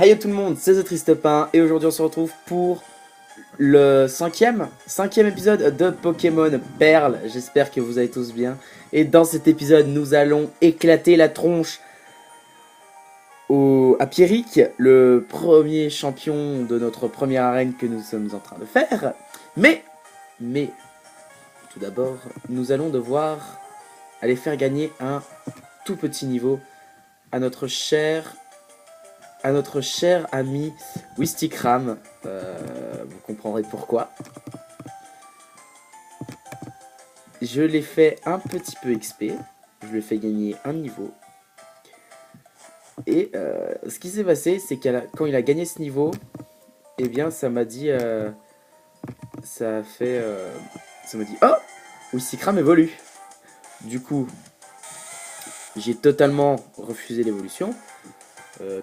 Hey tout le monde, c'est The Tristepin et aujourd'hui on se retrouve pour le cinquième épisode de Pokémon Perle. J'espère que vous allez tous bien. Et dans cet épisode, nous allons éclater la tronche à Pierrick, le premier champion de notre première arène que nous sommes en train de faire. Mais, tout d'abord, nous allons devoir aller faire gagner un tout petit niveau à notre cher ami Wistikram. Vous comprendrez pourquoi. Je l'ai fait un petit peu XP. Je lui ai fait gagner un niveau. Et ce qui s'est passé, c'est que quand il a gagné ce niveau, eh bien, ça m'a dit... ça m'a dit, oh, Wistikram évolue. Du coup, j'ai totalement refusé l'évolution.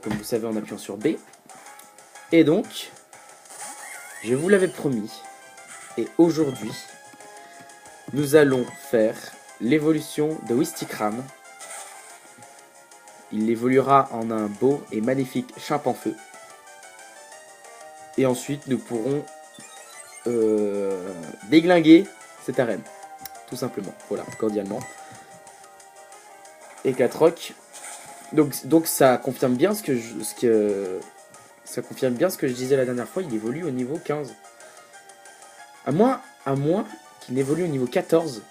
Comme vous savez en appuyant sur B. Et donc, je vous l'avais promis, et aujourd'hui, nous allons faire l'évolution de Wistikram. Il évoluera en un beau et magnifique Chimpanfeu. Et ensuite, nous pourrons déglinguer cette arène. Tout simplement, voilà, cordialement. Éclatroc. Donc ça confirme bien ce que je disais la dernière fois, il évolue au niveau 15. À moins qu'il n'évolue au niveau 14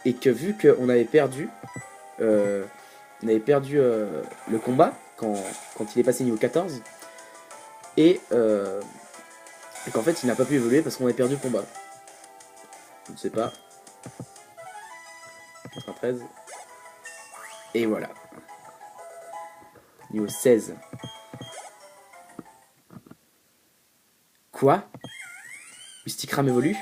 et que vu qu'on avait perdu le combat quand il est passé niveau 14 et qu'en fait il n'a pas pu évoluer parce qu'on avait perdu le combat. Je ne sais pas. 93. Et voilà. Niveau 16. Quoi? Wistikram évolue?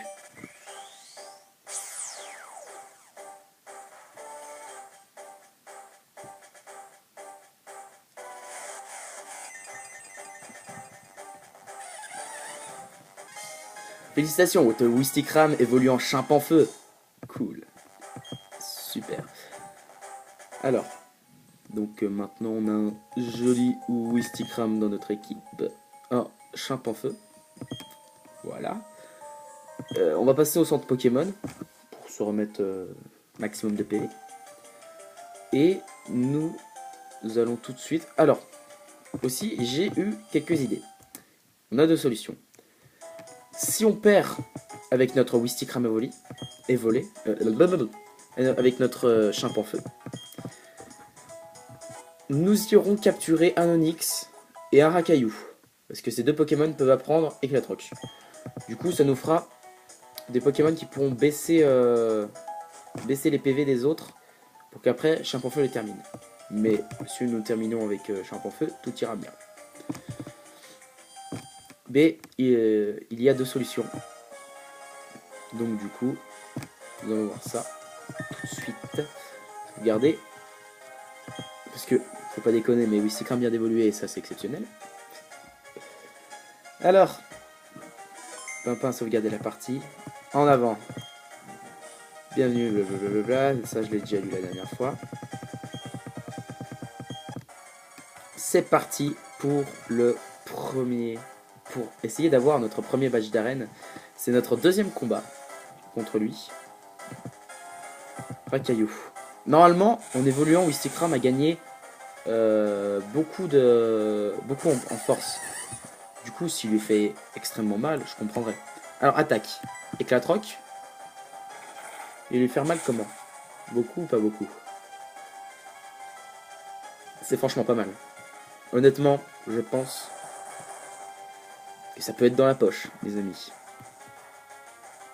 Félicitations, votre Wistikram évolue en Chimpanfeu. Cool. Super. Alors, donc maintenant on a un joli Wistikram dans notre équipe. Un Chimpanfeu. Voilà. On va passer au centre Pokémon pour se remettre maximum de PV. Et nous allons tout de suite... Alors, aussi j'ai eu quelques idées. On a deux solutions. Si on perd avec notre Wistikram avec notre Chimpanfeu, nous irons capturer un Onix et un Racaillou. Parce que ces deux Pokémon peuvent apprendre Éclatroc. Du coup, ça nous fera des Pokémon qui pourront baisser les PV des autres pour qu'après Chimpanfeu les termine. Mais si nous terminons avec Chimpanfeu, tout ira bien. Mais il y a deux solutions. Donc du coup, nous allons voir ça tout de suite. Regardez. Parce que, faut pas déconner, mais Wistikram vient d'évoluer et ça c'est exceptionnel. Alors, Pimpin sauvegarder la partie. En avant. Bienvenue, blablabla. Ça je l'ai déjà lu la dernière fois. C'est parti pour le premier... Pour essayer d'avoir notre premier badge d'arène. C'est notre deuxième combat contre lui. Racaillou. Normalement, en évoluant, Wistikram a gagné beaucoup en force. Du coup, s'il lui fait extrêmement mal, je comprendrais. Alors, attaque. Éclatroc. Et lui faire mal comment? Beaucoup ou pas beaucoup? C'est franchement pas mal. Honnêtement, je pense que ça peut être dans la poche, les amis.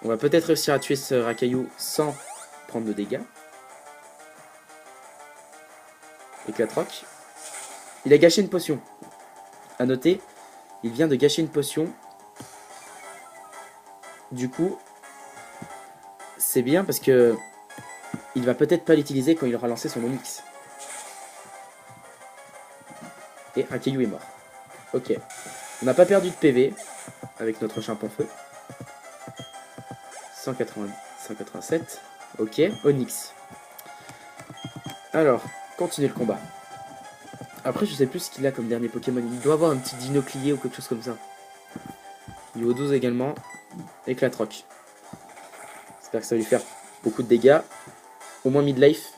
On va peut-être réussir à tuer ce Racaillou sans prendre de dégâts. Éclatroc. Il a gâché une potion. A noter, il vient de gâcher une potion. Du coup, c'est bien parce que il va peut-être pas l'utiliser quand il aura lancé son Onix. Et Racaillou est mort. Ok. On n'a pas perdu de PV avec notre Chimpanfeu. 187. Ok. Onix. Alors, continuez le combat. Après, je sais plus ce qu'il a comme dernier Pokémon. Il doit avoir un petit Dinoclier ou quelque chose comme ça. Niveau 12 également. Éclatroc. J'espère que ça va lui faire beaucoup de dégâts. Au moins midlife.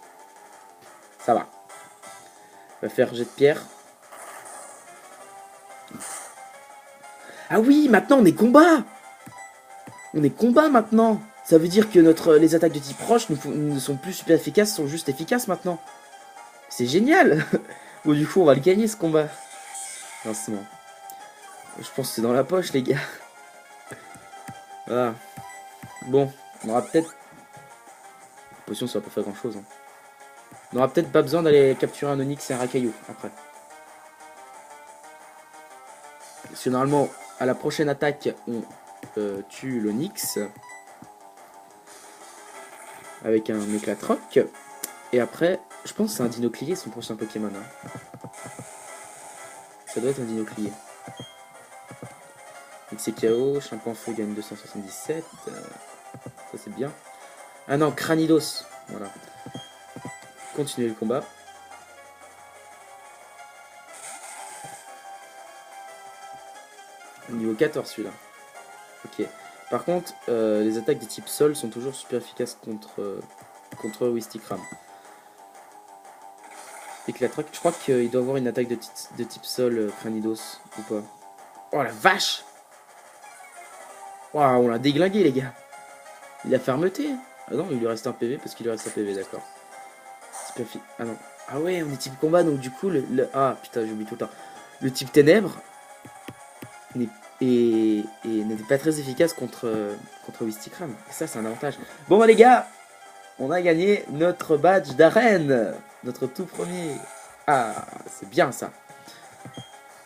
Ça va. On va faire jet de pierre. Ah oui, maintenant on est combat. On est combat maintenant. Ça veut dire que les attaques de type roche ne sont plus super efficaces, sont juste efficaces maintenant. C'est génial. Bon, du coup, on va le gagner ce combat. Lancement. Je pense que c'est dans la poche, les gars. Voilà. Bon, on aura peut-être... Potion, ça va pas faire grand chose. Hein. On aura peut-être pas besoin d'aller capturer un Onix et un Rakaillou après. Parce que normalement, à la prochaine attaque, on tue l'Onix avec un Éclatroc. Et après, je pense que c'est un Dinoclier son prochain Pokémon. Hein. Ça doit être un Dinoclier. Donc c'est KO, Chimpanfeu gagne 277. Ça c'est bien. Ah non, Cranidos. Voilà. Continuez le combat. Niveau 14 celui-là. Ok. Par contre, les attaques de type sol sont toujours super efficaces contre Wistikram. Éclatroc, je crois qu'il doit avoir une attaque de type sol, Cranidos, ou pas. Oh la vache! Waouh, on l'a déglingué les gars. Il a fermeté. Ah non, il lui reste un PV parce qu'il lui reste un PV, d'accord. Ah non. Ah ouais, on est type combat, donc du coup, ah putain, j'oublie tout le temps. Le type ténèbres n'était pas très efficace contre Wistikram. Et ça, c'est un avantage. Bon bah les gars, on a gagné notre badge d'arène. Notre tout premier. Ah, c'est bien ça.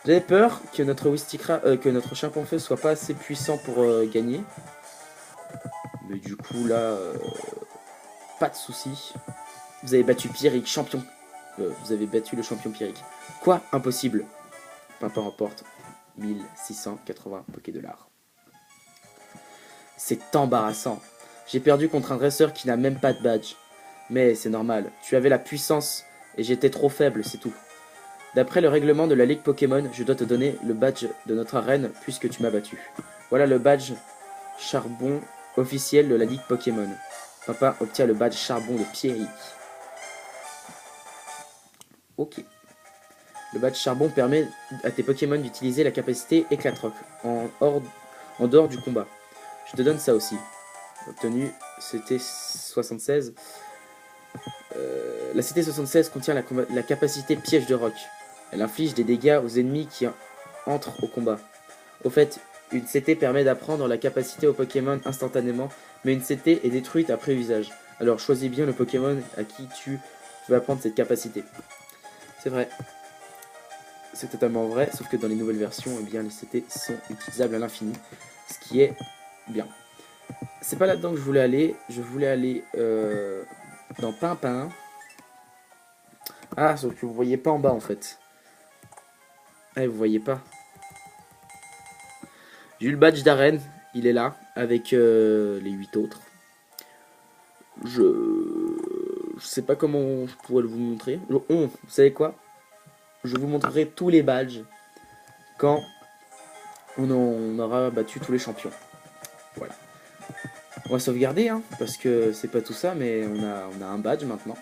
J'avais peur que que notre Chimpanfeu soit pas assez puissant pour gagner. Mais du coup là, pas de soucis. Vous avez battu Pierrick, champion. Vous avez battu le champion Pierrick. Quoi? Impossible. Pimpin remporte 1680 Pokédollars. C'est embarrassant. J'ai perdu contre un dresseur qui n'a même pas de badge. Mais c'est normal. Tu avais la puissance et j'étais trop faible, c'est tout. D'après le règlement de la Ligue Pokémon, je dois te donner le badge de notre arène puisque tu m'as battu. Voilà le badge charbon officiel de la Ligue Pokémon. Papa obtient le badge charbon de Pierrick. Ok. Le badge charbon permet à tes Pokémon d'utiliser la capacité Éclatroc en dehors du combat. Je te donne ça aussi. Obtenu CT76. La CT76 contient la capacité piège de roc. Elle inflige des dégâts aux ennemis qui entrent au combat. Au fait, une CT permet d'apprendre la capacité au Pokémon instantanément, mais une CT est détruite après usage. Alors choisis bien le Pokémon à qui tu veux apprendre cette capacité. C'est vrai. C'est totalement vrai, sauf que dans les nouvelles versions, eh bien, les CT sont utilisables à l'infini, ce qui est bien. C'est pas là-dedans que je voulais aller. Je voulais aller dans Pimpin. Ah, sauf que vous voyez pas en bas en fait. Ah, vous voyez pas. J'ai eu le badge d'arène, il est là, avec les 8 autres. Je sais pas comment je pourrais vous montrer. Vous savez quoi? Je vous montrerai tous les badges quand on aura battu tous les champions. Voilà. On va sauvegarder, hein, parce que c'est pas tout ça, mais on a un badge maintenant.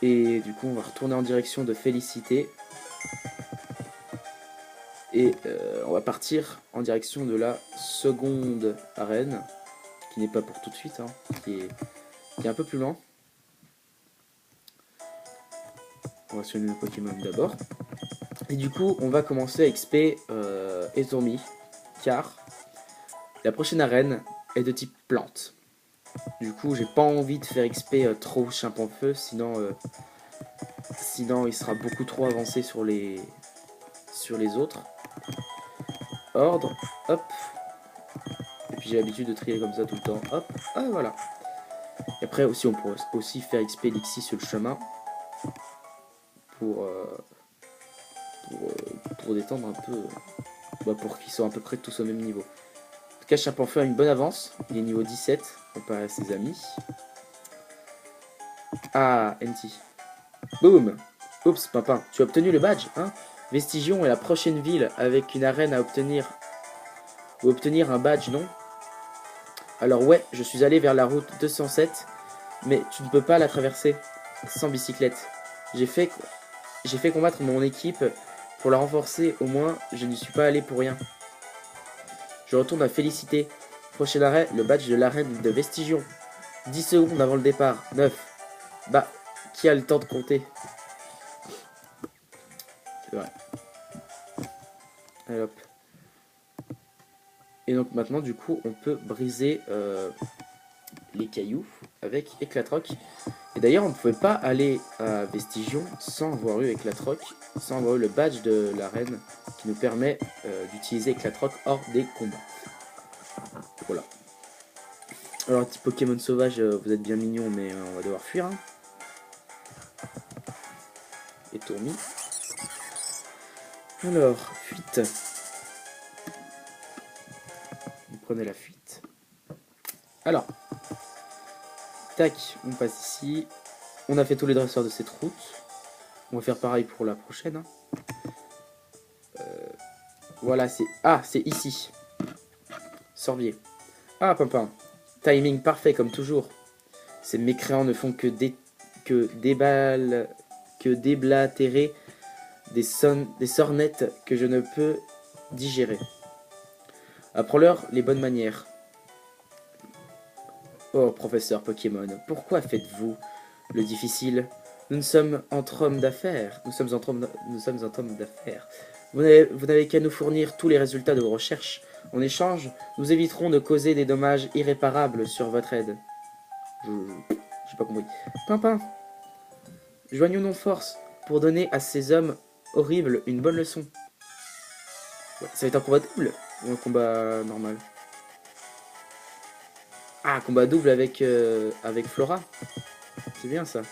Et du coup, on va retourner en direction de Félicité. Et on va partir en direction de la seconde arène, qui n'est pas pour tout de suite, hein, qui est un peu plus loin. On va soigner le Pokémon d'abord. Et du coup, on va commencer à XP Ezurmi, car la prochaine arène est de type plante. Du coup, j'ai pas envie de faire XP trop Chimpanfeu, sinon il sera beaucoup trop avancé sur les autres. Ordre, hop. Et puis j'ai l'habitude de trier comme ça tout le temps, hop. Ah voilà. Et après aussi, on pourrait aussi faire XP Lixie sur le chemin pour détendre un peu, pour qu'ils soient à peu près tous au même niveau. En tout cas, Chimpanfeu a une bonne avance. Il est niveau 17 comparé à ses amis. Ah, NT. Boum. Oups, Pimpin, tu as obtenu le badge, hein? Vestigion est la prochaine ville avec une arène à obtenir. Ou obtenir un badge, non? Alors ouais, je suis allé vers la route 207, mais tu ne peux pas la traverser sans bicyclette. J'ai fait combattre mon équipe pour la renforcer, au moins je n'y suis pas allé pour rien. Je retourne à Félicité. Prochain arrêt, le badge de l'arène de Vestigion. 10 secondes avant le départ. 9. Bah, qui a le temps de compter? C'est vrai. Allez hop. Et donc maintenant, du coup, on peut briser les cailloux avec Éclatroc. Et d'ailleurs, on ne pouvait pas aller à Vestigion sans avoir eu Éclatroc, sans avoir eu le badge de l'arène qui nous permet d'utiliser Éclatroc hors des combats. Voilà. Alors, petit Pokémon sauvage, vous êtes bien mignon, mais on va devoir fuir. Hein. Et Tourmi. Alors, fuite. Vous prenez la fuite. Alors, tac, on passe ici. On a fait tous les dresseurs de cette route. On va faire pareil pour la prochaine. Hein. Voilà, c'est... Ah, c'est ici. Sorbier. Ah, Pimpin. Timing parfait, comme toujours. Ces mécréants ne font que déblatérer des sornettes que je ne peux digérer. Apprends-leur les bonnes manières. Oh, professeur Pokémon, pourquoi faites-vous le difficile? Nous sommes entre hommes d'affaires. Nous sommes entre hommes d'affaires. Vous n'avez qu'à nous fournir tous les résultats de vos recherches. En échange, nous éviterons de causer des dommages irréparables sur votre aide. J'ai pas compris. Pimpin, joignons nos forces pour donner à ces hommes horribles une bonne leçon. Ouais, ça va être un combat double ou un combat normal? Ah, combat double avec Flora. C'est bien ça.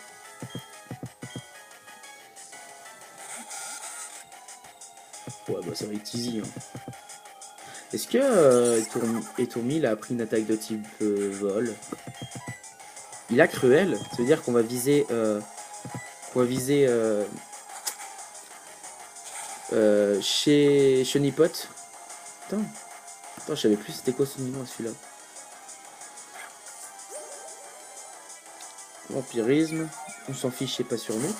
Ouais, bah ça va être easy. Hein. Est-ce que Tourmi a pris une attaque de type vol? Il a Cruel, ça veut dire qu'on va viser... chez Chenipot. Attends, je savais plus c'était quoi son nom celui-là. Vampirisme, on s'en fiche, c'est pas sur nous.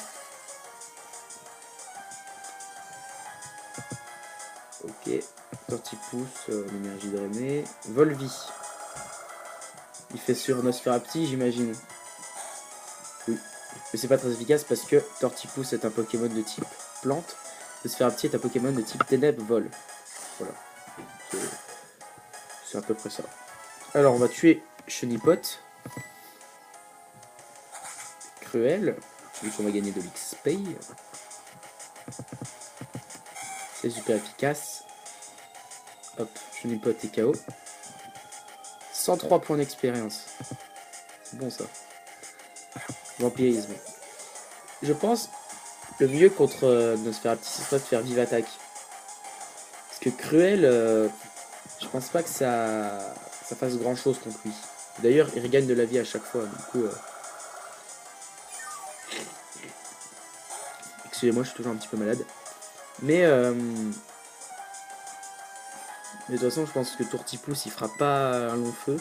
Ok, Tortipousse, l'énergie drainée. Volvi. Il fait sur Nosferapti, j'imagine. Oui, mais c'est pas très efficace parce que Tortipousse est un Pokémon de type plante. Nosferapti est un Pokémon de type ténèbres, vol. Voilà. C'est à peu près ça. Alors, on va tuer Chenipot. Cruel. Vu qu'on va gagner de l'XP. C'est super efficace. Hop, Chenipot est KO. 103 points d'expérience. C'est bon ça. Vampirisme. Je pense le mieux contre Nosferapti, c'est pas de faire vive attaque. Parce que Cruel, je pense pas que ça fasse grand chose contre lui. D'ailleurs, il regagne de la vie à chaque fois. Du coup, excusez-moi, je suis toujours un petit peu malade. Mais de toute façon, je pense que Tortipousse, il fera pas un long feu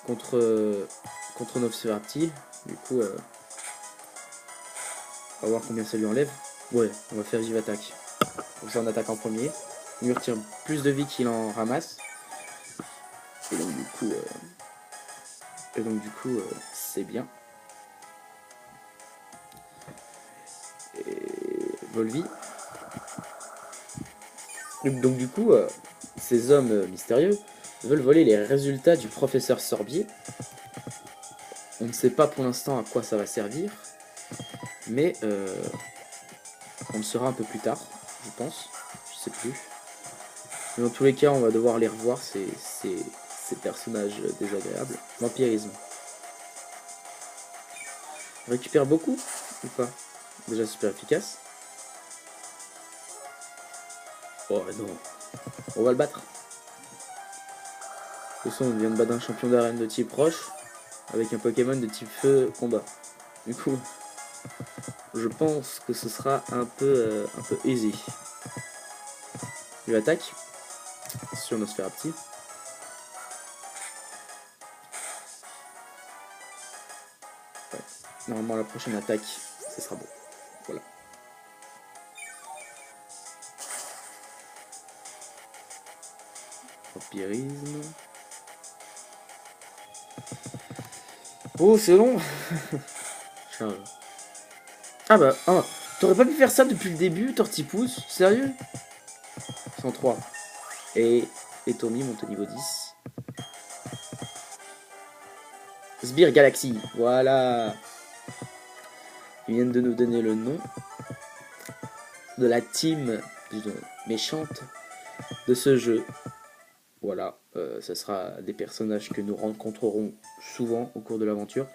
contre Nosferapti. Du coup, on va voir combien ça lui enlève. Ouais, on va faire vive attaque. Comme ça, on attaque en premier. On lui retire plus de vie qu'il en ramasse. Et donc du coup, c'est bien. Et Volvi. Donc du coup, ces hommes mystérieux veulent voler les résultats du professeur Sorbier. On ne sait pas pour l'instant à quoi ça va servir, mais on le saura un peu plus tard, je pense. Je sais plus. Mais dans tous les cas, on va devoir les revoir, ces personnages désagréables. Vampirisme. On récupère beaucoup ou pas? Déjà super efficace. Oh non. On va le battre. De toute façon, on vient de battre un champion d'arène de type roche avec un Pokémon de type feu combat. Du coup, je pense que ce sera un peu easy. Lui attaque sur Nosferapti. Ouais. Normalement, la prochaine attaque, ce sera bon. Voilà. Vampirisme. Oh, c'est long. Charge. Ah bah, oh, t'aurais pas pu faire ça depuis le début, Tortipousse? Sérieux? 103. Et Tommy monte au niveau 10. Sbire Galaxy, voilà. Ils viennent de nous donner le nom de la team méchante de ce jeu. Voilà, ce sera des personnages que nous rencontrerons souvent au cours de l'aventure.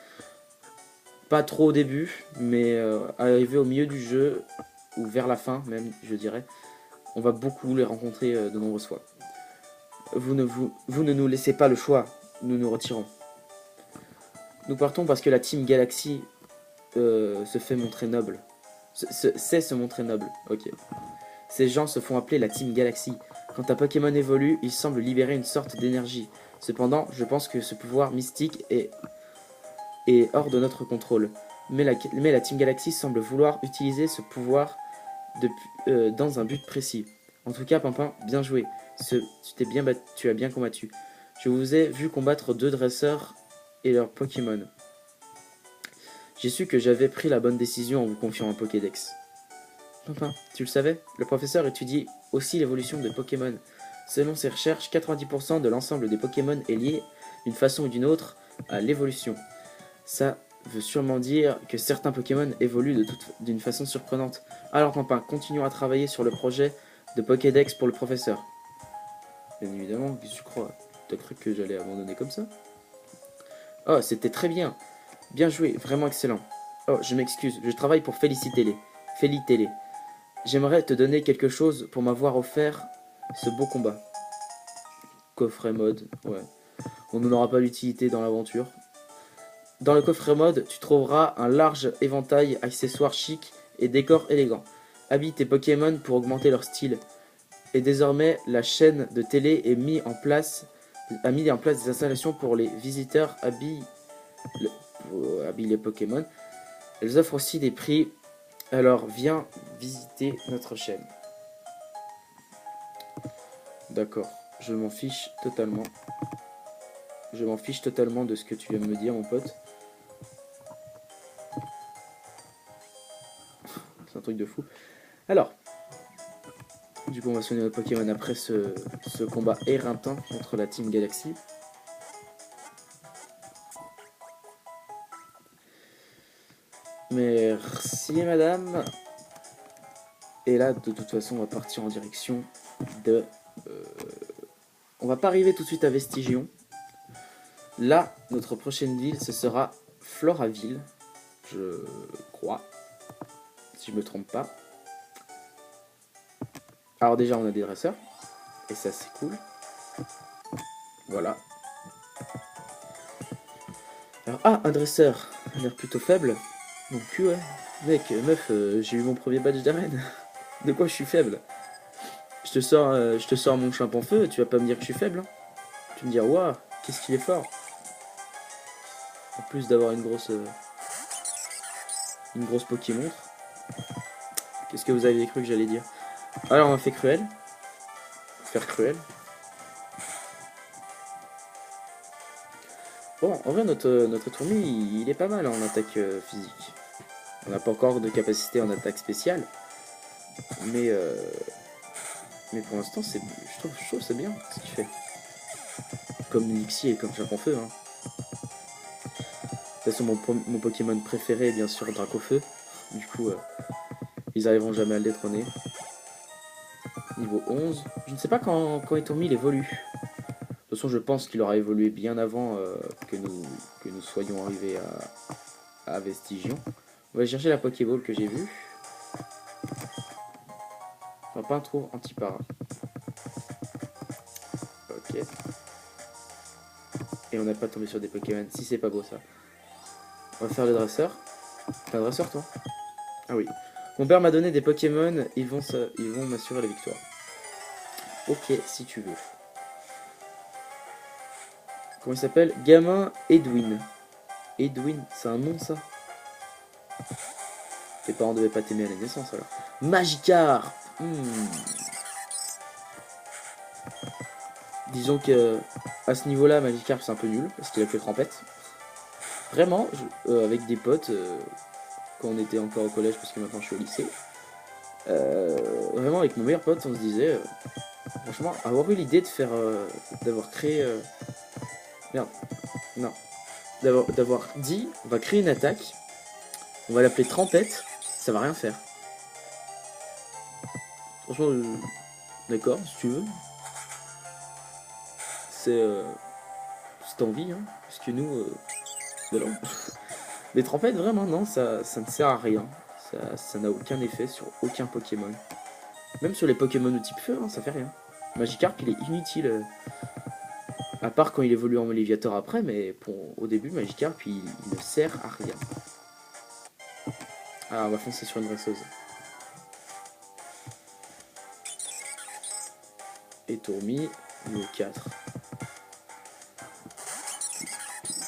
Pas trop au début, mais arrivé au milieu du jeu, ou vers la fin même, je dirais, on va beaucoup les rencontrer de nombreuses fois. Vous ne nous laissez pas le choix, nous nous retirons. Nous partons parce que la Team Galaxy se fait montrer noble. Sait se montrer noble, ok. Ces gens se font appeler la Team Galaxy. Quand un Pokémon évolue, il semble libérer une sorte d'énergie. Cependant, je pense que ce pouvoir mystique est hors de notre contrôle. Mais la Team Galaxy semble vouloir utiliser ce pouvoir dans un but précis. En tout cas, Pimpin, bien joué. Tu as bien combattu. Je vous ai vu combattre 2 dresseurs et leurs Pokémon. J'ai su que j'avais pris la bonne décision en vous confiant un Pokédex. Pimpin, tu le savais? Le professeur étudie aussi l'évolution de Pokémon. Selon ses recherches, 90% de l'ensemble des Pokémon est lié, d'une façon ou d'une autre, à l'évolution. Ça veut sûrement dire que certains Pokémon évoluent d'une façon surprenante. Alors Pimpin, continuons à travailler sur le projet de Pokédex pour le professeur. Bien évidemment, je crois. T'as cru que j'allais abandonner comme ça? Oh, c'était très bien. Bien joué, vraiment excellent. Oh, je m'excuse, je travaille pour Félicitez-les. J'aimerais te donner quelque chose pour m'avoir offert ce beau combat. Coffret mode, ouais. On n'en aura pas l'utilité dans l'aventure. Dans le coffret mode, tu trouveras un large éventail accessoires chic et décors élégants. Habille tes Pokémon pour augmenter leur style. Et désormais, la chaîne de télé a mis en place des installations pour les visiteurs habillent les Pokémon. Elles offrent aussi des prix. Alors viens visiter notre chaîne. D'accord, je m'en fiche totalement. Je m'en fiche totalement de ce que tu viens de me dire, mon pote. C'est un truc de fou. Alors, du coup, on va soigner notre Pokémon après ce combat éreintant contre la Team Galaxy. Merci, madame. Et là, de toute façon, on va partir en direction de... on va pas arriver tout de suite à Vestigion. Là, notre prochaine ville, ce sera Floraville, je crois, si je me trompe pas. Alors déjà, on a des dresseurs, et ça c'est cool. Voilà. Alors, un dresseur, a l'air plutôt faible. Donc ouais, mec, meuf, j'ai eu mon premier badge d'arène. De quoi je suis faible? Je te sors mon chimpanfeu, feu, tu vas pas me dire que je suis faible. Hein. Tu vas me dire, waouh, qu'est-ce qu'il est fort. En plus d'avoir une grosse Pokémontre. Qu'est-ce que vous avez cru que j'allais dire? Alors on a fait cruel. Faire cruel. Bon, en vrai notre tourmi il est pas mal en attaque physique. On n'a pas encore de capacité en attaque spéciale. Mais pour l'instant je trouve c'est bien ce qu'il fait. Comme Nixie et comme Chapon-Feu. Hein. De toute façon mon Pokémon préféré est bien sûr Dracofeu. Du coup ils arriveront jamais à le détrôner. Niveau 11. Je ne sais pas quand Etourmi il évolue. De toute façon je pense qu'il aura évolué bien avant que nous soyons arrivés à Vestigion. On va chercher la Pokéball que j'ai vue. On va pas un trou anti-para. Ok. Et on n'a pas tombé sur des Pokémon. Si c'est pas beau ça. On va faire le dresseur. T'es un dresseur toi? Ah oui. Mon père m'a donné des Pokémon, ils vont m'assurer la victoire. Ok, si tu veux. Comment il s'appelle? Gamin Edwin. Edwin, c'est un nom ça? Tes parents devaient pas t'aimer à la naissance alors. Magikarp. Disons que à ce niveau-là, Magikarp c'est un peu nul parce qu'il a fait trempette. Vraiment, avec des potes, quand on était encore au collège, parce que maintenant je suis au lycée, vraiment avec mon meilleur pote, on se disait, franchement, avoir eu l'idée de faire, d'avoir créé, merde, non, d'avoir dit, on va créer une attaque, on va l'appeler trempette, ça va rien faire. Franchement, d'accord, si tu veux. C'est envie, hein, parce que nous, non. Les trempettes, vraiment, non, ça ne sert à rien. Ça n'a aucun effet sur aucun Pokémon. Même sur les Pokémon de type feu, hein, ça fait rien. Magikarp, il est inutile. À part quand il évolue en Léviator après, mais au début, Magikarp, il ne sert à rien. Ah, on va foncer sur une dresseuse. Et Tourmi, niveau 4.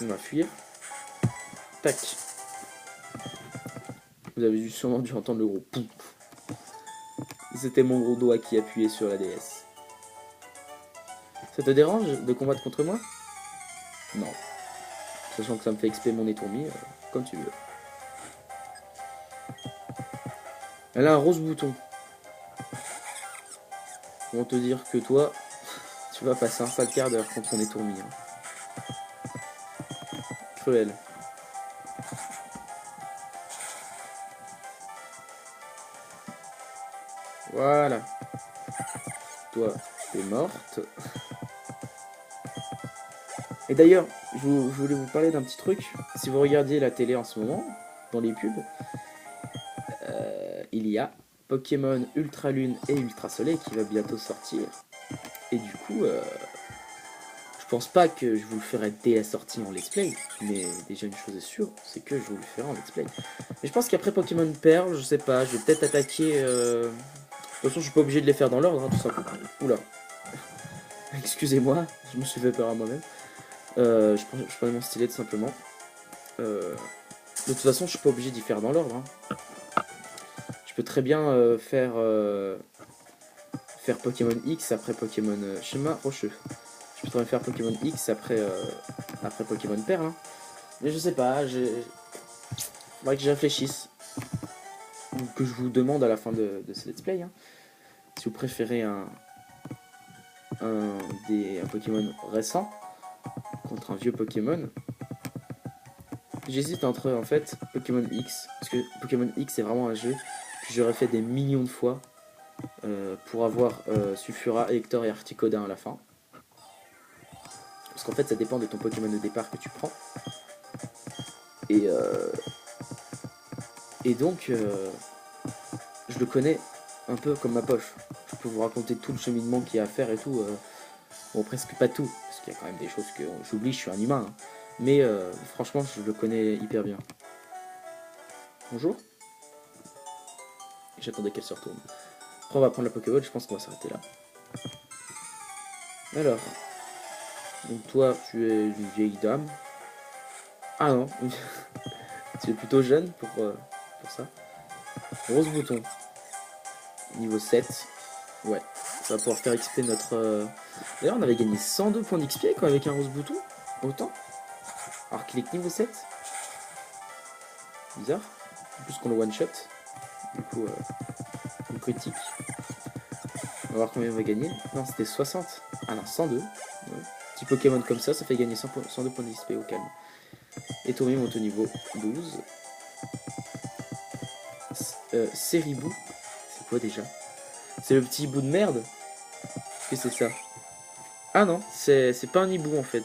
On va fuir. Tac. Vous avez sûrement dû entendre le gros pouf. C'était mon gros doigt qui appuyait sur la DS. Ça te dérange de combattre contre moi? Non. Sachant que ça me fait XP mon Tourmi, comme tu veux. Elle a un rose bouton. Comment te dire que toi, tu vas passer un sale quart d'heure contre mon Tourmi. Hein. Cruel. Voilà. Toi, t'es morte. Et d'ailleurs, je voulais vous parler d'un petit truc. Si vous regardiez la télé en ce moment, dans les pubs, il y a Pokémon Ultra Lune et Ultra Soleil qui va bientôt sortir. Et du coup, je pense pas que je vous le ferai dès la sortie en let's play. Mais déjà une chose est sûre, c'est que je vous le ferai en let's play. Mais je pense qu'après Pokémon Perle, je sais pas, je vais peut-être attaquer... De toute façon, je suis pas obligé de les faire dans l'ordre, hein, tout simplement. Oula. Excusez-moi, je me suis fait peur à moi-même. Je prenais mon stylet tout simplement. De toute façon, je suis pas obligé d'y faire dans l'ordre. Hein. Je peux très bien faire Pokémon X après Pokémon Schéma Rocheux. Je peux très bien faire Pokémon X après Pokémon Perle. Hein. Mais je sais pas, faudrait que j'y réfléchisse. Ou que je vous demande à la fin de ce let's play. Hein. Si vous préférez un Pokémon récent contre un vieux Pokémon. J'hésite entre en fait Pokémon X, parce que Pokémon X c'est vraiment un jeu que j'aurais fait des millions de fois pour avoir Sulfura, Hector et Articodin à la fin. Parce qu'en fait ça dépend de ton Pokémon de départ que tu prends. Et donc je le connais un peu comme ma poche. Je peux vous raconter tout le cheminement qu'il y a à faire et tout. Bon, presque pas tout, parce qu'il y a quand même des choses que j'oublie, je suis un humain. Hein. Mais franchement, je le connais hyper bien. Bonjour. J'attendais qu'elle se retourne. Après, on va prendre la Pokéball, je pense qu'on va s'arrêter là. Alors. Donc toi, tu es une vieille dame. Ah non. Tu es plutôt jeune pour ça. Rose bouton. Niveau 7. Ouais. Ça va pouvoir faire XP notre... D'ailleurs, on avait gagné 102 points d'XP quoi, avec un rose bouton. Autant. Alors qu'il est que niveau 7. Bizarre. En plus qu'on le one shot. Du coup, on critique. On va voir combien on va gagner. Non, c'était 60. Ah non, 102. Ouais. Petit Pokémon comme ça fait gagner 102 points d'XP au calme. Et Tourmi monte au niveau 12. Seribou. C'est quoi déjà? C'est le petit hibou de merde? Qu'est-ce que c'est ça? Ah non, c'est pas un hibou en fait.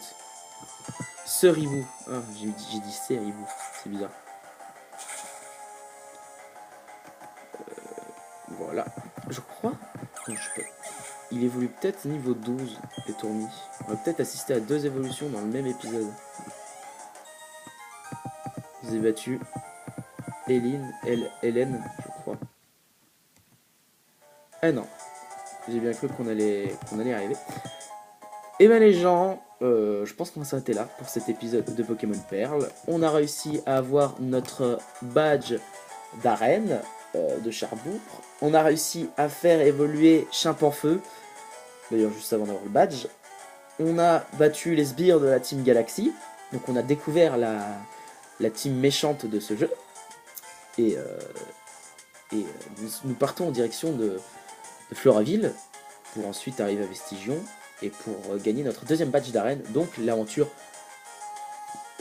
Seribou. Ah, j'ai dit Seribou. C'est bizarre. Voilà. Je crois. Non, je sais pas. Il évolue peut-être niveau 12 et Tourmi. On va peut-être assister à 2 évolutions dans le même épisode. Je vous ai battu. Hélène, je crois. Ah non, j'ai bien cru qu'on allait y arriver. Et ben les gens, je pense qu'on va s'arrêter là pour cet épisode de Pokémon Perle. On a réussi à avoir notre badge d'arène de Charbourg. On a réussi à faire évoluer Chimpanfeu, d'ailleurs juste avant d'avoir le badge. On a battu les sbires de la Team Galaxy, donc on a découvert la team méchante de ce jeu. Et, nous partons en direction de Floraville pour ensuite arriver à Vestigion et pour gagner notre deuxième badge d'arène. Donc l'aventure,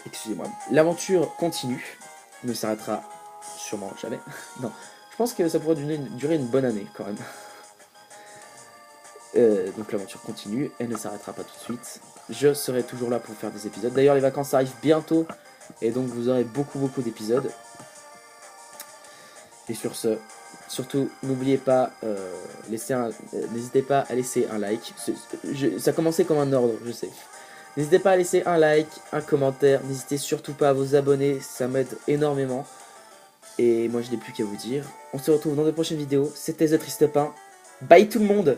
excusez-moi, l'aventure continue, ne s'arrêtera sûrement jamais. Non, je pense que ça pourrait durer une bonne année quand même. Donc l'aventure continue, elle ne s'arrêtera pas tout de suite. Je serai toujours là pour faire des épisodes. D'ailleurs les vacances arrivent bientôt et donc vous aurez beaucoup d'épisodes. Et sur ce, surtout n'oubliez pas, n'hésitez pas à laisser un like. Ça commençait comme un ordre, je sais. N'hésitez pas à laisser un like, un commentaire. N'hésitez surtout pas à vous abonner, ça m'aide énormément. Et moi je n'ai plus qu'à vous dire. On se retrouve dans de prochaines vidéos. C'était The Triste Pain. Bye tout le monde!